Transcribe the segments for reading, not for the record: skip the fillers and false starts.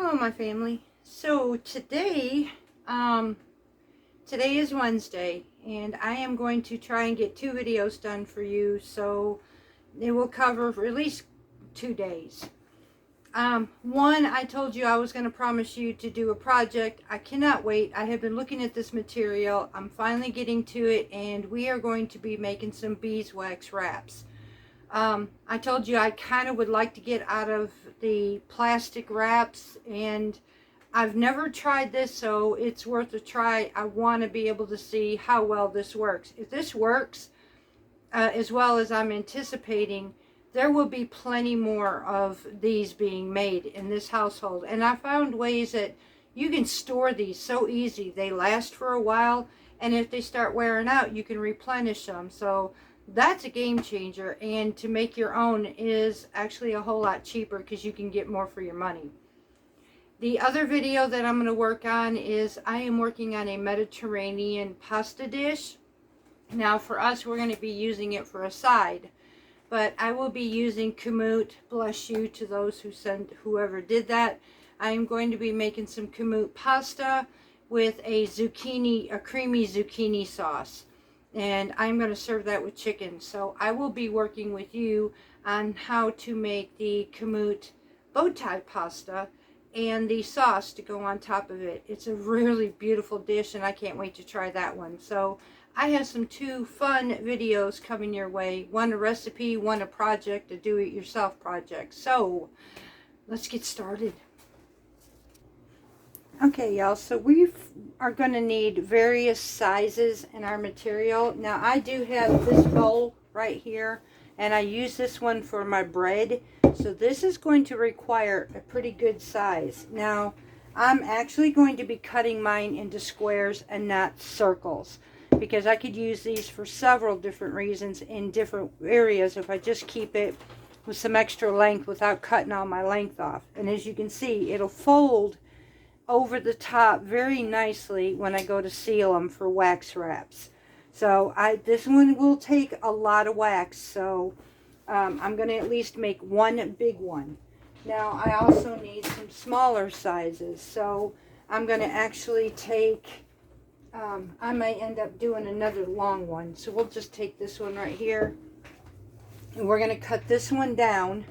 Hello, my family. So today is Wednesday, and I am going to try and get 2 videos done for you, so it will cover for at least 2 days. One, I told you I was going to promise you to do a project. I cannot wait. I have been looking at this material. I'm finally getting to it, and we are going to be making some beeswax wraps. I told you I kind of would like to get out of the plastic wraps, and I've never tried this, so it's worth a try. I want to be able to see how well this works. If this works as well as I'm anticipating, there will be plenty more of these being made in this household. And I found ways that you can store these so easy. They last for a while, and if they start wearing out, you can replenish them. So that's a game changer, and to make your own is actually a whole lot cheaper because you can get more for your money. The other video that I'm going to work on is I am working on a Mediterranean pasta dish. Now for us, we're going to be using it for a side, but I will be using kamut. Bless you to those who sent, whoever did that. I am going to be making some kamut pasta with a creamy zucchini sauce. And I'm going to serve that with chicken. So I will be working with you on how to make the kamut bow tie pasta and the sauce to go on top of it. It's a really beautiful dish, and I can't wait to try that one. So I have some 2 fun videos coming your way. One a recipe, one a project, a do-it-yourself project. So let's get started. Okay, y'all, so we are going to need various sizes in our material. Now, I do have this bowl right here, and I use this one for my bread. So this is going to require a pretty good size. Now, I'm actually going to be cutting mine into squares and not circles, because I could use these for several different reasons in different areas if I just keep it with some extra length without cutting all my length off. And as you can see, it'll fold over the top very nicely when I go to seal them for wax wraps. So this one will take a lot of wax, so I'm going to at least make one big one. Now I also need some smaller sizes, so I'm going to actually take, I may end up doing another long one. So we'll just take this one right here, and we're going to cut this one down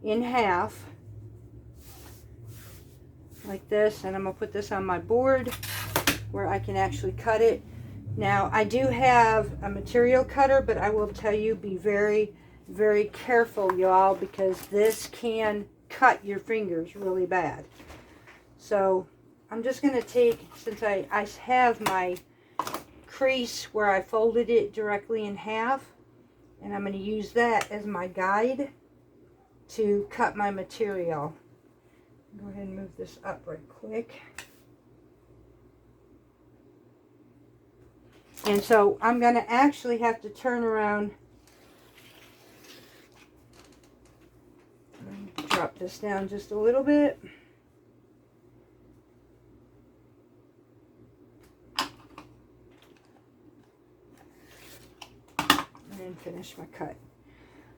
in half like this, and I'm going to put this on my board where I can actually cut it. Now I do have a material cutter, but I will tell you, be very, very careful, y'all, because this can cut your fingers really bad. So I'm just going to take, since I have my crease where I folded it directly in half, and I'm going to use that as my guide to cut my material. Go ahead and move this up right quick. And so I'm going to actually have to turn around. Drop this down just a little bit. And then finish my cut.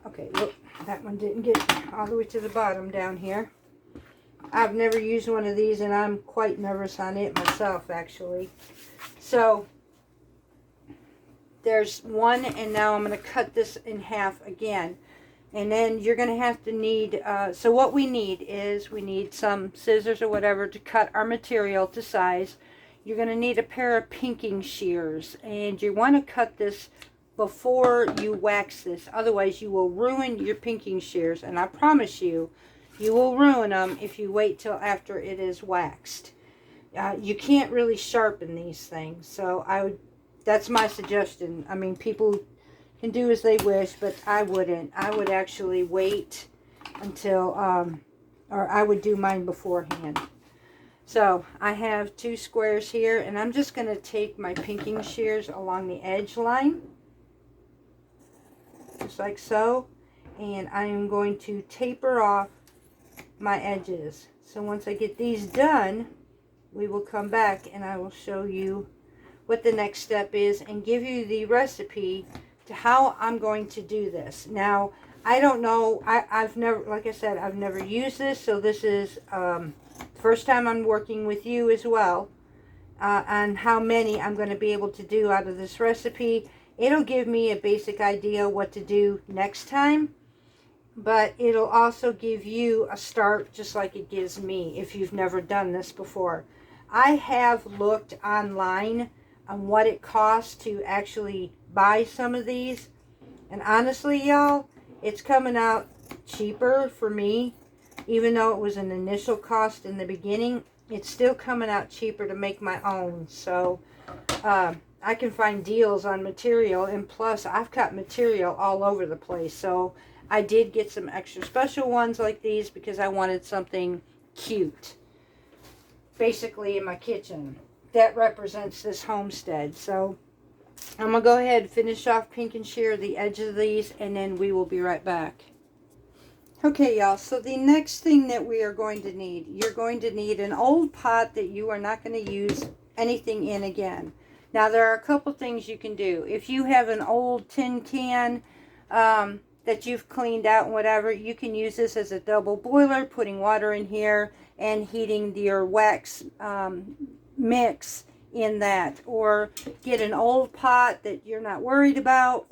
Okay, look, that one didn't get all the way to the bottom down here. I've never used one of these, and I'm quite nervous on it myself, actually. So there's one, and now I'm going to cut this in half again. And then you're going to have to need, so what we need is, we need some scissors or whatever to cut our material to size. You're going to need a pair of pinking shears, and you want to cut this before you wax this. Otherwise, you will ruin your pinking shears, and I promise you, you will ruin them if you wait till after it is waxed. You can't really sharpen these things, so that's my suggestion. I mean, people can do as they wish, but I wouldn't. I would actually wait until, or I would do mine beforehand. So I have 2 squares here, and I'm just going to take my pinking shears along the edge line, just like so, and I am going to taper off my edges. So once I get these done, we will come back and I will show you what the next step is and give you the recipe to how I'm going to do this. Now, I don't know, I've never, like I said, I've never used this, so this is First time I'm working with you as well on how many I'm going to be able to do out of this recipe. It'll give me a basic idea what to do next time, but it'll also give you a start just like it gives me if you've never done this before. I have looked online on what it costs to actually buy some of these, and honestly, y'all, it's coming out cheaper for me. Even though it was an initial cost in the beginning, it's still coming out cheaper to make my own. So I can find deals on material, and plus I've got material all over the place. So I did get some extra special ones like these because I wanted something cute, basically in my kitchen, that represents this homestead. So I'm going to go ahead and finish off pink and shear the edge of these, and then we will be right back. Okay, y'all, so the next thing that we are going to need, you're going to need an old pot that you are not going to use anything in again. Now, there are a couple things you can do. If you have an old tin can that you've cleaned out and whatever, you can use this as a double boiler, putting water in here and heating your wax mix in that. Or get an old pot that you're not worried about.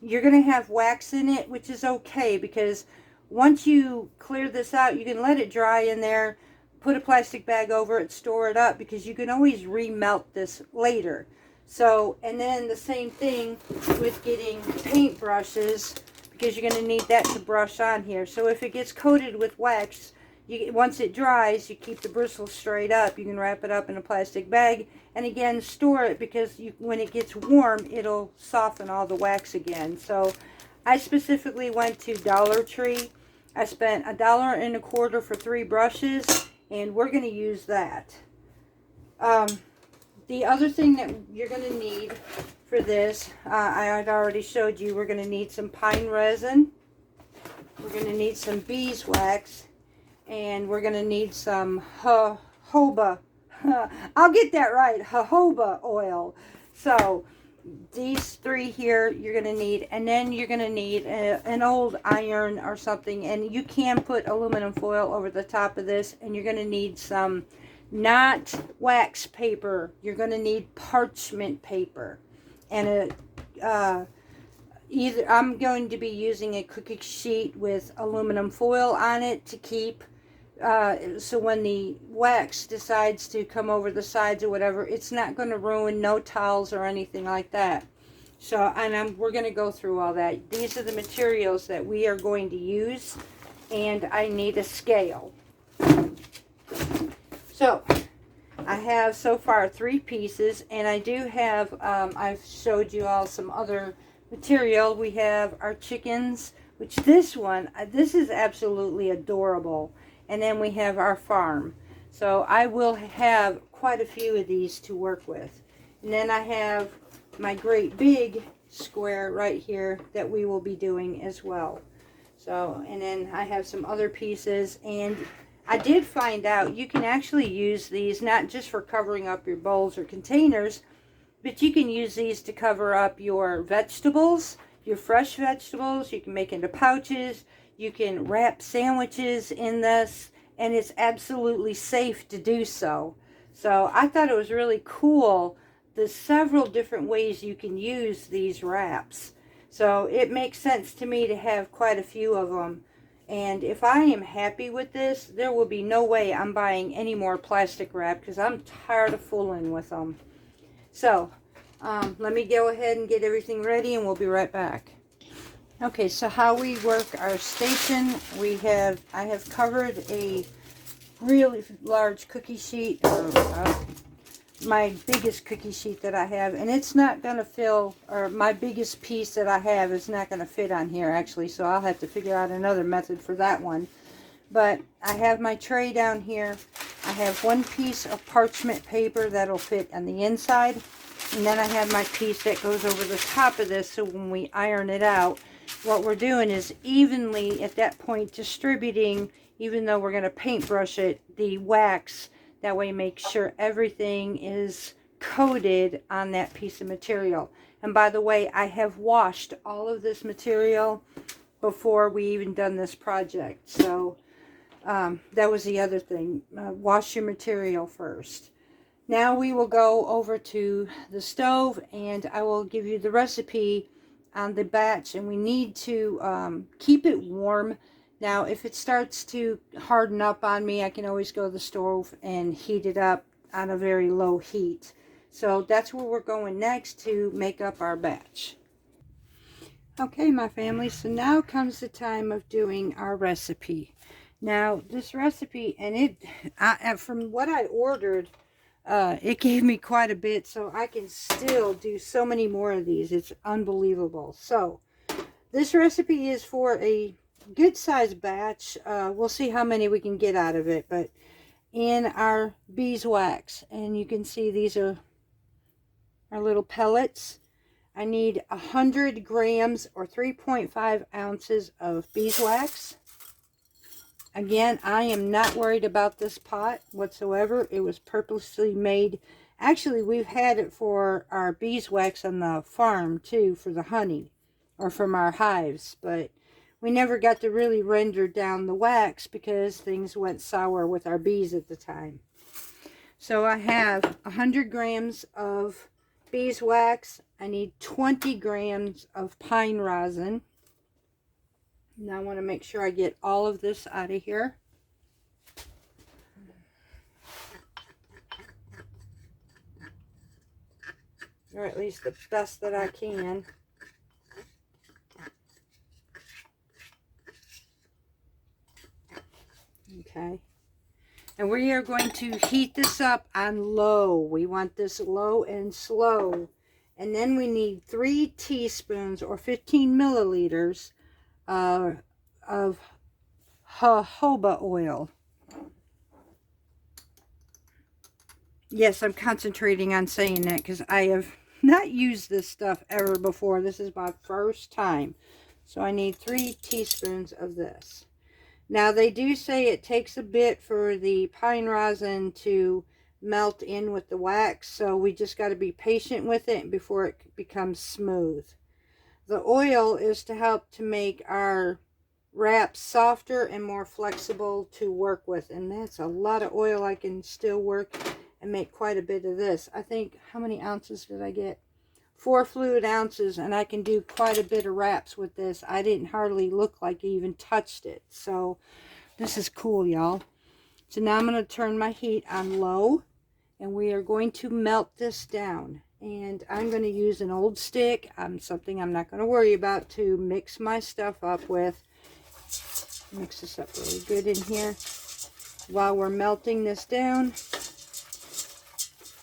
You're going to have wax in it, which is okay, because once you clear this out, you can let it dry in there, put a plastic bag over it, store it up, because you can always remelt this later. So, and then the same thing with getting paint brushes, because you're going to need that to brush on here. So if it gets coated with wax, once it dries, you keep the bristles straight up. You can wrap it up in a plastic bag, and again, store it, because when it gets warm, it'll soften all the wax again. So I specifically went to Dollar Tree. I spent $1.25 for 3 brushes, and we're going to use that. The other thing that you're going to need for this, I had already showed you, we're going to need some pine resin. We're going to need some beeswax. And we're going to need some jojoba. I'll get that right. Jojoba oil. So these 3 here you're going to need. And then you're going to need an old iron or something. And you can put aluminum foil over the top of this. And you're going to need some, not wax paper. You're going to need parchment paper. And either I'm going to be using a cookie sheet with aluminum foil on it to keep. So when the wax decides to come over the sides or whatever, it's not going to ruin no towels or anything like that. So, and we're going to go through all that. These are the materials that we are going to use, and I need a scale. So, I have so far 3 pieces, and I do have, I've showed you all some other material. We have our chickens, which this is absolutely adorable. And then we have our farm. So I will have quite a few of these to work with. And then I have my great big square right here that we will be doing as well. So, and then I have some other pieces. And I did find out you can actually use these not just for covering up your bowls or containers, but you can use these to cover up your vegetables, your fresh vegetables. You can make into pouches. You can wrap sandwiches in this, and it's absolutely safe to do so. So I thought it was really cool, the several different ways you can use these wraps. So it makes sense to me to have quite a few of them. And if I am happy with this, there will be no way I'm buying any more plastic wrap, because I'm tired of fooling with them. So let me go ahead and get everything ready, and we'll be right back. Okay, so how we work our station, I have covered a really large cookie sheet, my biggest cookie sheet that I have, and it's not going to fill, or my biggest piece that I have is not going to fit on here actually, so I'll have to figure out another method for that one. But I have my tray down here. I have 1 piece of parchment paper that'll fit on the inside, and then I have my piece that goes over the top of this, so when we iron it out, what we're doing is evenly at that point distributing, even though we're going to paintbrush it, the wax. That way make sure everything is coated on that piece of material. And by the way, I have washed all of this material before we even done this project. So That was the other thing. Wash your material first. Now we will go over to the stove, and I will give you the recipe on the batch, and we need to keep it warm. Now if it starts to harden up on me, I can always go to the stove and heat it up on a very low heat. So that's where we're going next to make up our batch. Okay, my family, so now comes the time of doing our recipe. Now this recipe, and from what I ordered, it gave me quite a bit, so I can still do so many more of these. It's unbelievable. So this recipe is for a good sized batch. We'll see how many we can get out of it, but in our beeswax, and you can see these are our little pellets. I need 100 grams or 3.5 ounces of beeswax. Again, I am not worried about this pot whatsoever. It was purposely made. Actually, we've had it for our beeswax on the farm too, for the honey, or from our hives, but we never got to really render down the wax because things went sour with our bees at the time. So I have 100 grams of beeswax. I need 20 grams of pine rosin. Now I want to make sure I get all of this out of here. Or at least the best that I can. Okay. And we are going to heat this up on low. We want this low and slow. And then we need 3 teaspoons or 15 milliliters of jojoba oil. Yes, I'm concentrating on saying that because I have not used this stuff ever before. This is my first time. So I need 3 teaspoons of this. Now they do say it takes a bit for the pine rosin to melt in with the wax. So we just got to be patient with it before it becomes smooth. The oil is to help to make our wraps softer and more flexible to work with. And that's a lot of oil. I can still work and make quite a bit of this. I think, how many ounces did I get? 4 fluid ounces, and I can do quite a bit of wraps with this. I didn't hardly look like I even touched it. So this is cool, y'all. So now I'm going to turn my heat on low, and we are going to melt this down. And I'm going to use an old stick, something I'm not going to worry about, to mix my stuff up with. Mix this up really good in here while we're melting this down.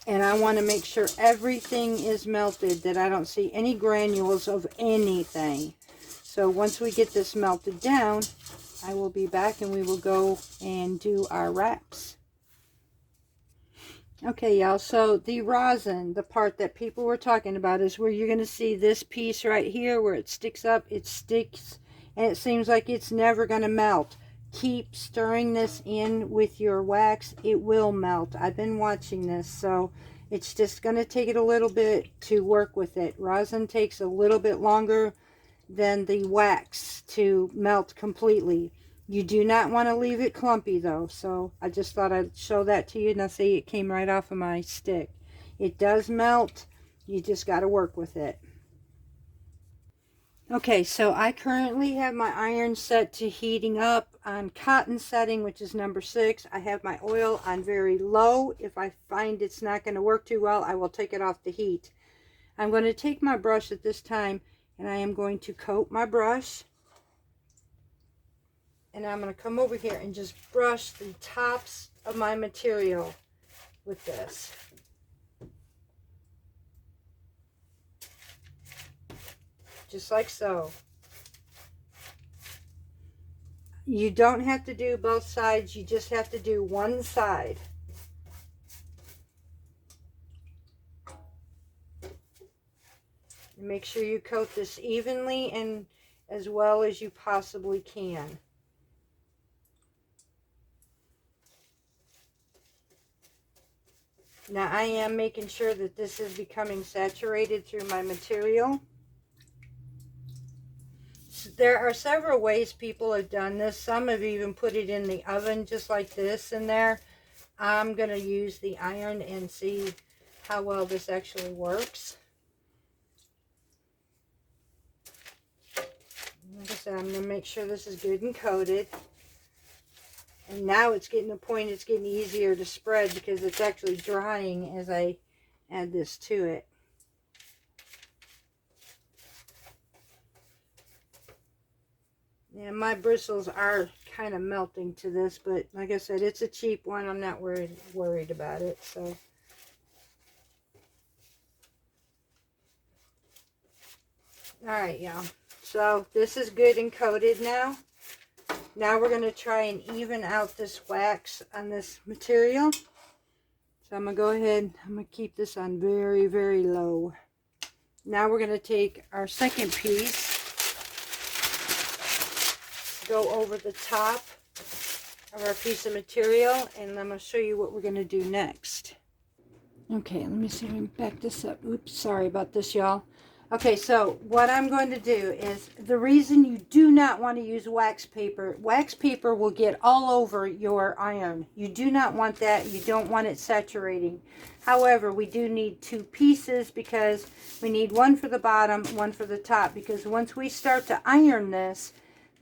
And I want to make sure everything is melted, that I don't see any granules of anything. So once we get this melted down, I will be back and we will go and do our wraps. Okay, y'all, so the rosin, the part that people were talking about, is where you're going to see this piece right here where it sticks up. It sticks and it seems like it's never going to melt. Keep stirring this in with your wax. It will melt. I've been watching this, so it's just going to take it a little bit to work with it. Rosin takes a little bit longer than the wax to melt completely. You do not want to leave it clumpy though, so I just thought I'd show that to you. Now see, it came right off of my stick. It does melt. You just got to work with it. Okay, so I currently have my iron set to heating up on cotton setting, which is number 6. I have my oil on very low. If I find it's not going to work too well, I will take it off the heat. I'm going to take my brush at this time, and I am going to coat my brush. And I'm going to come over here and just brush the tops of my material with this. Just like so. You don't have to do both sides, you just have to do one side. And make sure you coat this evenly and as well as you possibly can. Now I am making sure that this is becoming saturated through my material. There are several ways people have done this. Some have even put it in the oven just like this in there. I'm going to use the iron and see how well this actually works. Like I said, I'm going to make sure this is good and coated. And now it's getting to the point it's getting easier to spread because it's actually drying as I add this to it. Yeah, my bristles are kind of melting to this, but like I said, it's a cheap one. I'm not worried about it. So alright, y'all. So this is good and coated now. Now we're going to try and even out this wax on this material. So I'm going to go ahead, I'm going to keep this on very, very low. Now we're going to take our second piece, go over the top of our piece of material, and I'm going to show you what we're going to do next. Okay, let me see if I can back this up. Oops, sorry about this, y'all. Okay, so what I'm going to do is, the reason you do not want to use wax paper will get all over your iron. You do not want that. You don't want it saturating. However, we do need 2 pieces because we need one for the bottom, one for the top, because once we start to iron this,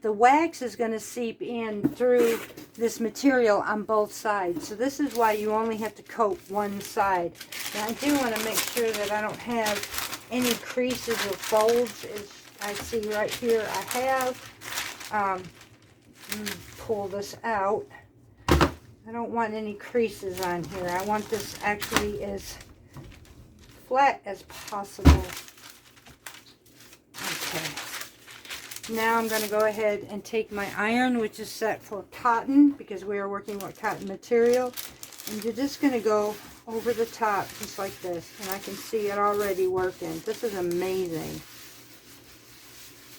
the wax is going to seep in through this material on both sides. So this is why you only have to coat one side. Now I do want to make sure that I don't have any creases or folds, as I see right here I have. Let me pull this out. I don't want any creases on here. I want this actually as flat as possible. Okay. Now I'm going to go ahead and take my iron, which is set for cotton, because we are working with cotton material, and you're just going to go over the top just like this, and I can see it already working. This is amazing.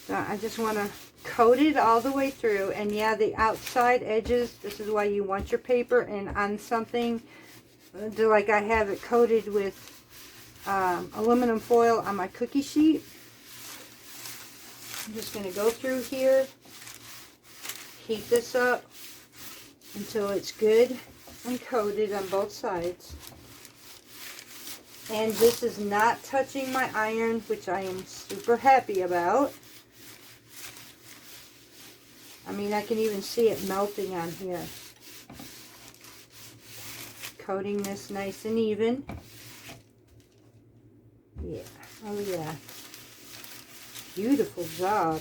So I just want to coat it all the way through, and yeah, the outside edges, this is why you want your paper and on something like I have it coated with aluminum foil on my cookie sheet. I'm just going to go through here, heat this up until it's good and coated on both sides. And this is not touching my iron, which I am super happy about. I mean, I can even see it melting on here. Coating this nice and even. Yeah, oh yeah. Beautiful job.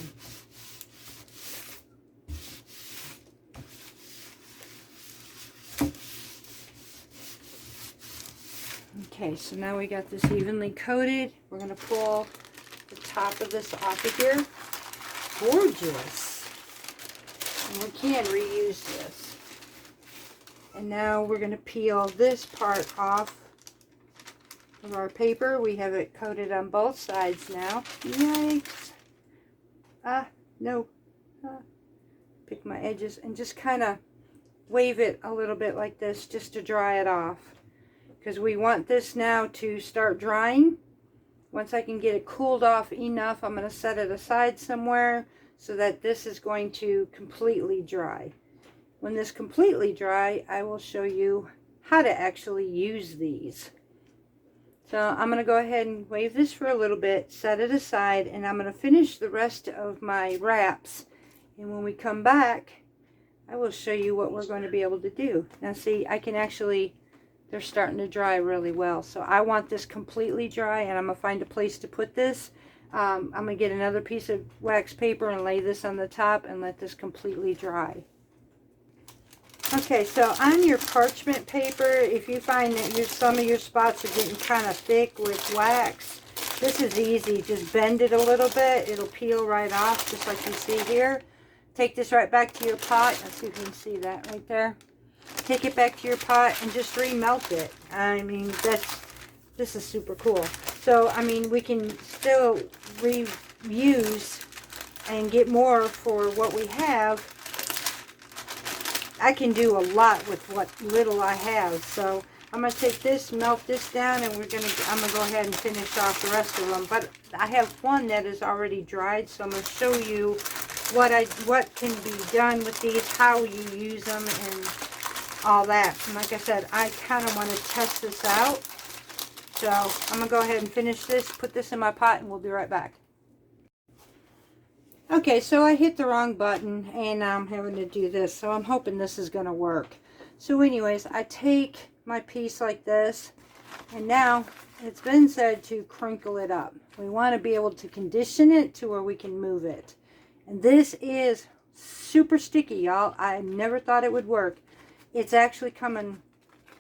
Okay, so now we got this evenly coated. We're going to pull the top of this off of here. Gorgeous. And we can reuse this. And now we're going to peel this part off of our paper. We have it coated on both sides now. Yikes. No. Pick my edges and just kind of wave it a little bit like this just to dry it off. Because we want this now to start drying. Once I can get it cooled off enough, I'm going to set it aside somewhere so that this is going to completely dry. When this completely dry, I will show you how to actually use these. So I'm going to go ahead and wave this for a little bit, set it aside, and I'm going to finish the rest of my wraps. And when we come back, I will show you what we're going to be able to do. Now see, I can actually... they're starting to dry really well. So I want this completely dry, and I'm going to find a place to put this. I'm going to get another piece of wax paper and lay this on the top and let this completely dry. Okay, so on your parchment paper, if you find that some of your spots are getting kind of thick with wax, this is easy. Just bend it a little bit. It'll peel right off, just like you see here. Take this right back to your pot. Let's see if you can see that right there. Take it back to your pot and just remelt it. I mean, this is super cool. So, I mean, we can still reuse and get more for what we have. I can do a lot with what little I have. So, I'm going to take this, melt this down, and I'm going to go ahead and finish off the rest of them. But I have one that is already dried, so I'm going to show you what can be done with these, how you use them, and all that. And like I said, I kind of want to test this out. So I'm going to go ahead and finish this, put this in my pot, and we'll be right back. Okay, so I hit the wrong button, and I'm having to do this. So I'm hoping this is going to work. So anyways, I take my piece like this, and now it's been said to crinkle it up. We want to be able to condition it to where we can move it. And this is super sticky, y'all. I never thought it would work. It's actually coming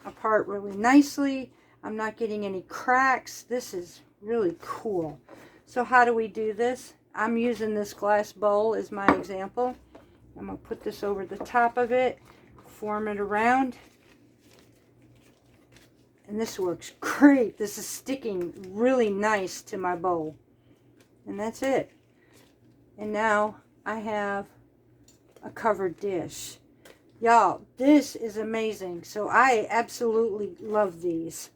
apart really nicely. I'm not getting any cracks. This is really cool. So how do we do this? I'm using this glass bowl as my example. I'm going to put this over the top of it, form it around. And this works great. This is sticking really nice to my bowl. And that's it. And now I have a covered dish. Y'all, this is amazing. So I absolutely love these.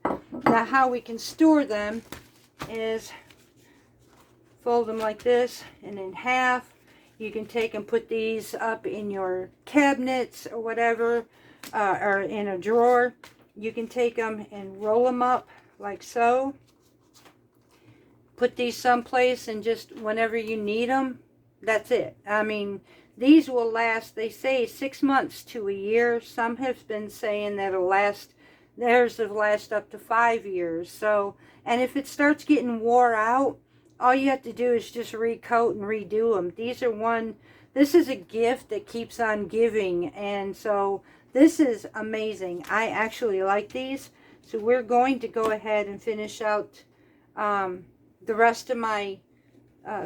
Now how we can store them is fold them like this and in half. You can take and put these up in your cabinets or whatever, or in a drawer. You can take them and roll them up like so. Put these someplace, and just whenever you need them, that's it. I mean, these will last, they say 6 months to a year. Some have been saying that it'll last, theirs will last up to 5 years. So, and if it starts getting wore out, all you have to do is just recoat and redo them. This is a gift that keeps on giving, and so this is amazing. I actually like these. So we're going to go ahead and finish out the rest of my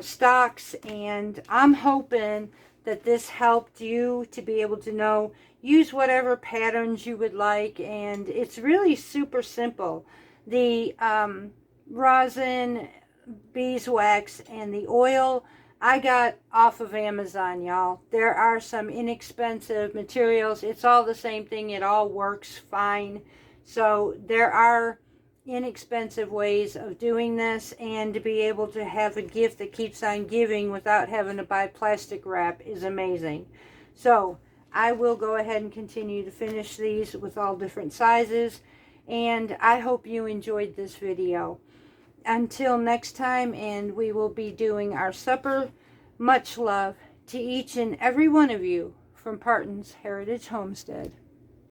stocks, and I'm hoping that this helped you to be able to know, use whatever patterns you would like. And it's really super simple. The rosin, beeswax, and the oil I got off of Amazon, y'all. There are some inexpensive materials. It's all the same thing. It all works fine. So there are inexpensive ways of doing this, and to be able to have a gift that keeps on giving without having to buy plastic wrap is amazing. So I will go ahead and continue to finish these with all different sizes, and I hope you enjoyed this video. Until next time, and we will be doing our supper. Much love to each and every one of you from Parton's Heritage Homestead.